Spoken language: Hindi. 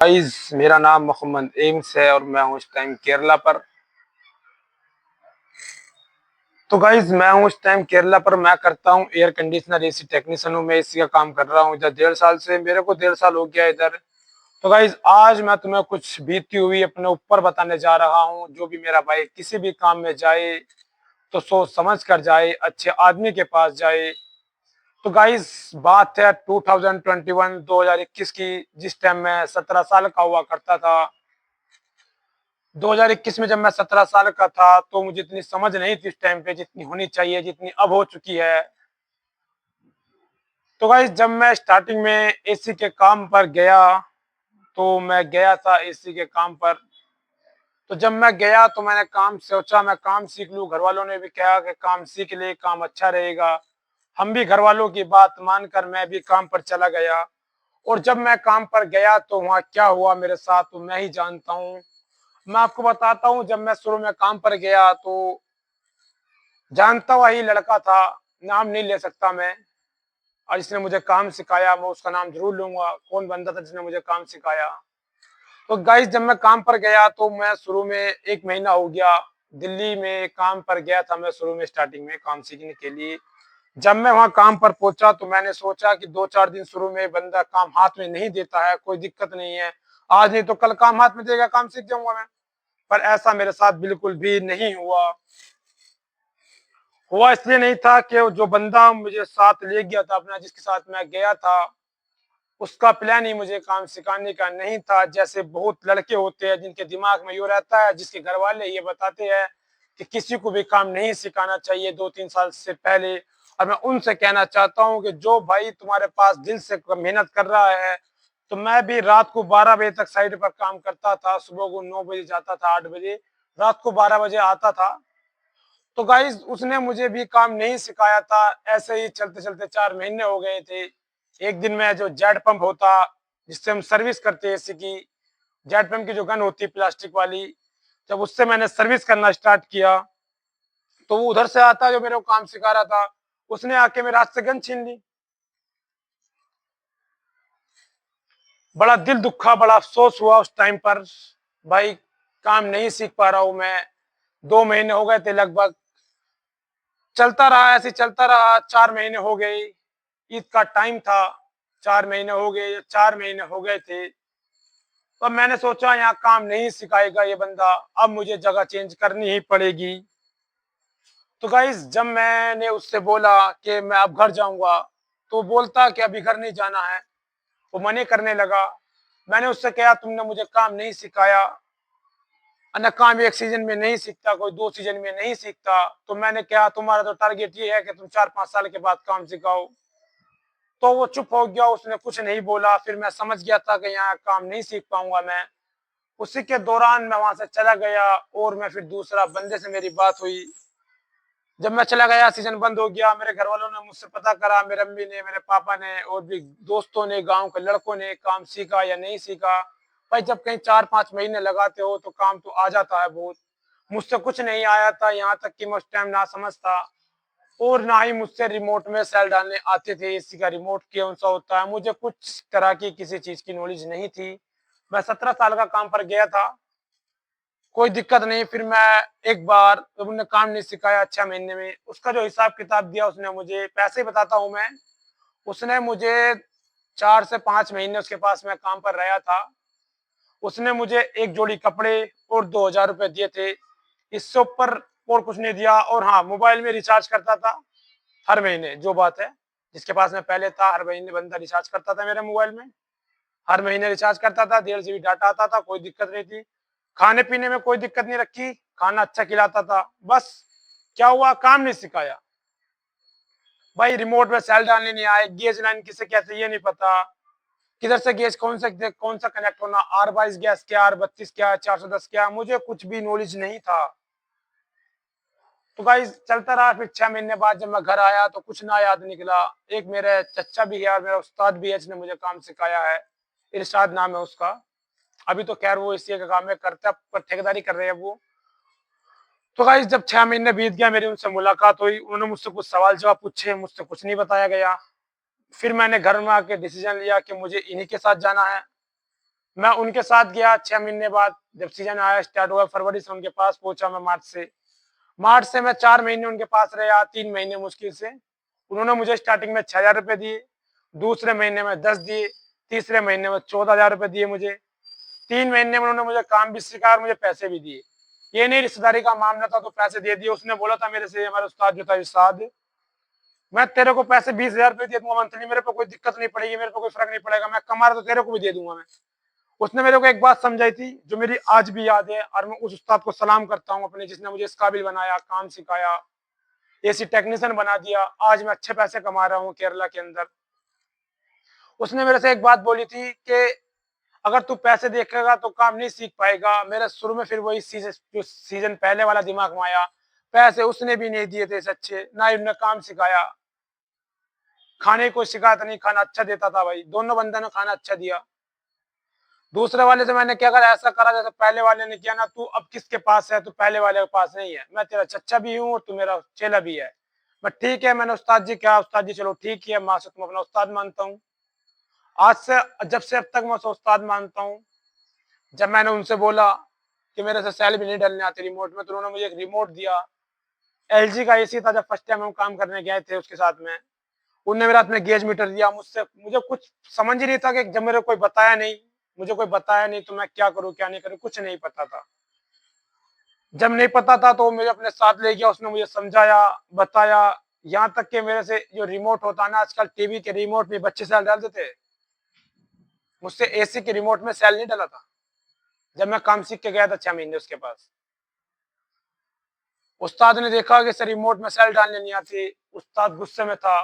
गाइस, मेरा नाम मोहम्मद एम्स है और मैं हूँ इस टाइम केरला पर। तो गाइस, मैं हूँ इस टाइम केरला पर। मैं करता हूँ एयर कंडीशनर एसी टेक्नीशियन हूँ। मैं एसी का काम कर रहा हूँ इधर 1.5 साल से। मेरे को 1.5 साल हो गया इधर। तो गाइस, आज मैं तुम्हें कुछ बीती हुई अपने ऊपर बताने जा रहा हूँ। जो भी मेरा भाई किसी भी काम में जाए तो सोच समझ कर जाए, अच्छे आदमी के पास जाए। तो गाइस, बात है 2021 की, जिस टाइम मैं 17 साल का हुआ करता था। 2021 में जब मैं 17 साल का था तो मुझे इतनी समझ नहीं थी उस टाइम पे जितनी होनी चाहिए, जितनी अब हो चुकी है। तो गाइस, जब मैं स्टार्टिंग में एसी के काम पर गया तो मैं गया था एसी के काम पर। तो जब मैं गया तो मैंने काम सोचा मैं काम सीख लूं। घर वालों ने भी कहा कि काम सीख ले, काम अच्छा रहेगा। हम भी घर वालों की बात मानकर मैं भी काम पर चला गया। और जब मैं काम पर गया तो वहाँ क्या हुआ मेरे साथ तो मैं ही जानता हूँ। मैं आपको बताता हूँ, जब मैं शुरू में काम पर गया तो जानता हुआ ही लड़का था, नाम नहीं ले सकता मैं। और जिसने मुझे काम सिखाया मैं उसका नाम जरूर लूंगा, कौन बंदा था जिसने मुझे काम सिखाया। तो गाइस, जब मैं काम पर गया तो मैं शुरू में 1 महीना हो गया दिल्ली में काम पर गया था। मैं शुरू में स्टार्टिंग में काम सीखने के लिए जब मैं वहाँ काम पर पहुंचा तो मैंने सोचा कि 2-4 दिन शुरू में बंदा काम हाथ में नहीं देता है, कोई दिक्कत नहीं है, आज नहीं तो कल काम हाथ में देगा, काम सीख जाऊंगा मैं। पर ऐसा मेरे साथ बिल्कुल भी नहीं हुआ। हुआ इसलिए नहीं था कि जो बंदा मुझे साथ ले गया था अपना, जिसके साथ मैं गया था, उसका प्लान ही मुझे काम सिखाने का नहीं था। जैसे बहुत लड़के होते हैं जिनके दिमाग में यूँ रहता है, जिसके घर वाले ये बताते हैं कि किसी को भी काम नहीं सिखाना चाहिए 2-3 साल से पहले। और मैं उनसे कहना चाहता हूँ कि जो भाई तुम्हारे पास दिल से मेहनत कर रहा है। तो मैं भी रात को 12 बजे तक साइड पर काम करता था, सुबह को 9 बजे जाता था, 8 बजे, रात को 12 बजे आता था। तो गाइस, उसने मुझे भी काम नहीं सिखाया था। ऐसे ही चलते चलते 4 महीने हो गए थे। एक दिन में जो जेट पंप होता जिससे हम सर्विस करते एसी की, जेट पंप की जो गन होती प्लास्टिक वाली, जब उससे मैंने सर्विस करना स्टार्ट किया तो वो उधर से आता जो मेरे को काम सिखा रहा था, उसने आके मेरे हाथ से गन छीन ली। बड़ा दिल दुखा, बड़ा अफसोस हुआ उस टाइम पर। भाई, काम नहीं सीख पा रहा हूं मैं। 2 महीने हो गए थे लगभग, चलता रहा, ऐसे चलता रहा। 4 महीने हो गए, ईद का टाइम था। 4 महीने हो गए, 4 महीने हो गए थे। तो मैंने सोचा यहाँ काम नहीं सिखाएगा ये बंदा, अब मुझे जगह चेंज करनी ही पड़ेगी। तो गाइस, जब मैंने उससे बोला कि मैं अब घर जाऊंगा तो बोलता कि अभी घर नहीं जाना है, वो मने करने लगा। मैंने उससे कहा तुमने मुझे काम नहीं सिखाया, अन्य काम एक सीजन में नहीं सीखता, कोई 2 सीजन में नहीं सीखता। तो मैंने कहा तुम्हारा तो टारगेट ये है कि तुम 4-5 साल के बाद काम सिखाओ। तो वो चुप हो गया, उसने कुछ नहीं बोला। फिर मैं समझ गया था कि यहाँ काम नहीं सीख पाऊंगा मैं। उसी के दौरान मैं वहां से चला गया और मैं फिर दूसरा बंदे से मेरी बात हुई। जब मैं चला गया सीजन बंद हो गया। मेरे घर वालों ने मुझसे पता करा, मेरे अम्मी ने, मेरे पापा ने और भी दोस्तों ने, गांव के लड़कों ने काम सीखा या नहीं सीखा। भाई, जब कहीं 4-5 महीने लगाते हो तो काम तो आ जाता है बहुत। मुझसे कुछ नहीं आया था, यहाँ तक कि मैं उस टाइम ना समझ था। और ना ही मुझसे रिमोट में सेल डालने आते थे। एसी का रिमोट कौन सा होता है, मुझे कुछ तरह की किसी चीज की नॉलेज नहीं थी। मैं 17 साल का काम पर गया था, कोई दिक्कत नहीं। फिर मैं एक बार जब उन्होंने काम नहीं सिखाया 6 महीने में, उसका जो हिसाब किताब दिया उसने मुझे, पैसे बताता हूँ मैं, उसने मुझे 4 से 5 महीने उसके पास मैं काम पर रहा था। उसने मुझे एक जोड़ी कपड़े और 2,000 रुपए दिए थे, इससे ऊपर और कुछ नहीं दिया। और हाँ, मोबाइल में रिचार्ज करता था हर महीने, जो बात है, जिसके पास मैं पहले था हर महीने बंदा रिचार्ज करता था मेरे मोबाइल में। हर महीने रिचार्ज करता था, 1.5 GB डाटा आता था, कोई दिक्कत नहीं थी। खाने पीने में कोई दिक्कत नहीं रखी, खाना अच्छा खिलाता था। बस क्या हुआ, काम नहीं सिखाया। भाई, रिमोट में सेल डालने नहीं आए, गेज लाइन किसे कहते ये नहीं पता, किधर से गेज कौन सा कनेक्ट होना, R22 गैस क्या, R32 क्या, 410 क्या, मुझे कुछ भी नॉलेज नहीं था। तो गाइस, चलता रहा। फिर 6 महीने बाद जब मैं घर आया तो कुछ ना याद निकला। एक मेरे चचा भी है और मेरा उस्ताद भी है जिसने मुझे काम सिखाया है, इरशाद नाम है उसका। अभी तो खैर वो इसी का काम है, करता है, पर ठेकेदारी कर रहे हैं वो। तो गाइस, जब 6 महीने बीत गया, मेरी उनसे मुलाकात हुई, उन्होंने मुझसे कुछ सवाल जवाब पूछे, मुझसे कुछ नहीं बताया गया। फिर मैंने घर में आके डिसीजन लिया कि मुझे इन्हीं के साथ जाना है। मैं उनके साथ गया 6 महीने बाद, जब सीज़न आया स्टार्ट हुआ फरवरी से उनके पास पहुँचा मैं मार्च से। मार्च से मैं 4 महीने उनके पास रहा, 3 महीने मुश्किल से। उन्होंने मुझे स्टार्टिंग में 6000 रुपए दिए, दूसरे महीने में 10 दिए, तीसरे महीने में 14,000 रुपए दिए मुझे। 3 महीने में उन्होंने मुझे काम भी सिखाया और मुझे पैसे भी दिए। ये नहीं रिश्तेदारी का मामला था तो पैसे दे दिए। उसने बोला था मेरे से, हमारा उस्ताद जो था इरशाद, मैं तेरे को पैसे 20,000 रुपए दे दूंगा मंथली, मेरे पे कोई दिक्कत नहीं पड़ेगी, मेरे पे कोई फर्क नहीं पड़ेगा, मैं कमा रहा तो तेरे को भी दे दूंगा मैं। उसने मेरे को एक बात समझाई थी जो मेरी आज भी याद है और मैं उस उस्ताद को सलाम करता हूँ अपने, जिसने मुझे इस काबिल बनाया, काम सिखाया, एसी टेक्नीशियन बना दिया। आज मैं अच्छे पैसे कमा रहा हूँ केरला के अंदर। उसने मेरे से एक बात बोली थी कि अगर तू पैसे देखेगा तो काम नहीं सीख पाएगा। मेरा शुरू में फिर वही सीजन पहले वाला दिमाग में आया। पैसे उसने भी नहीं दिए थे सच्चे, ना ही उन्होंने काम सिखाया। खाने को शिकायत नहीं, खाना अच्छा देता था भाई, दोनों बंदों ने खाना अच्छा दिया। दूसरे वाले से मैंने क्या करा, ऐसा करा जैसे पहले वाले ने किया ना, तू अब किसके पास है, तू पहले वाले के पास नहीं है, मैं तेरा चच्चा भी हूँ और तू मेरा चेला भी है। मैं ठीक है, मैंने उस्ताद जी क्या, उस्ताद जी चलो ठीक है, माँ से तुम अपना उस्ताद मानता हूँ। आज से जब से अब तक मैं उसे उस्ताद मानता हूँ। जब मैंने उनसे बोला कि मेरे से सेल भी नहीं डलने आती रिमोट में, तो उन्होंने मुझे एक रिमोट दिया। एलजी का एसी था, जब फर्स्ट टाइम हम काम करने गए थे उसके साथ में। उनने मेरे हाथ में गेज मीटर दिया। मुझसे मुझे कुछ समझ ही नहीं था कि जब मेरे कोई बताया नहीं, मुझे कोई बताया नहीं तो मैं क्या करूँ क्या नहीं करूँ, कुछ नहीं पता था। जब नहीं पता था तो वो मुझे अपने साथ ले गया, उसने मुझे समझाया, बताया। यहाँ तक कि मेरे से जो रिमोट होता है ना, आजकल टीवी के रिमोट में बच्चे सेल डाल देते, मुझसे एसी के रिमोट में सेल नहीं डला था जब मैं काम सीख के गया था 6 महीने उसके पास। उस्ताद ने देखा कि सर रिमोट में सेल डालने नहीं आती, उस्ताद गुस्से में था।